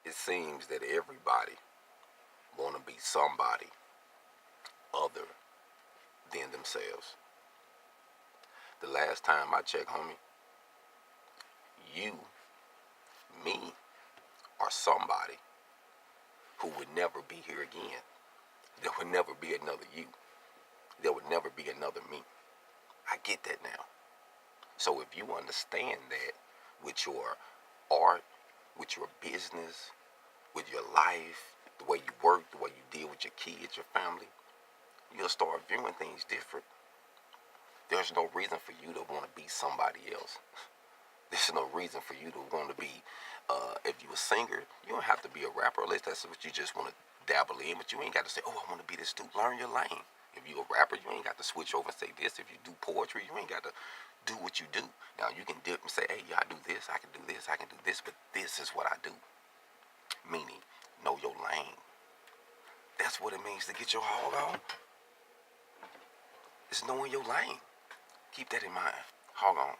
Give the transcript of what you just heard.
It seems that everybody want to be somebody other than themselves. The last time I checked, homie, you, me, are somebody who would never be here again. There would never be another you. There would never be another me. I get that now. So if you understand that with your art, with your business, with your life, the way you work, the way you deal with your kids, your family, you'll start viewing things different. There's no reason for you to want to be somebody else. There's no reason for you to want to be, if you're a singer, you don't have to be a rapper unless that's what you just want to dabble in, but you ain't got to say, oh, I want to be this dude. Learn your lane. If you're a rapper, you ain't got to switch over and say this. If you do poetry, you ain't got to do what you do. Now, you can dip and say, hey, yeah, I do this, I can do this, I can do this, but this is what I do. Meaning, know your lane. That's what it means to get your hog on. It's knowing your lane. Keep that in mind. Hog on.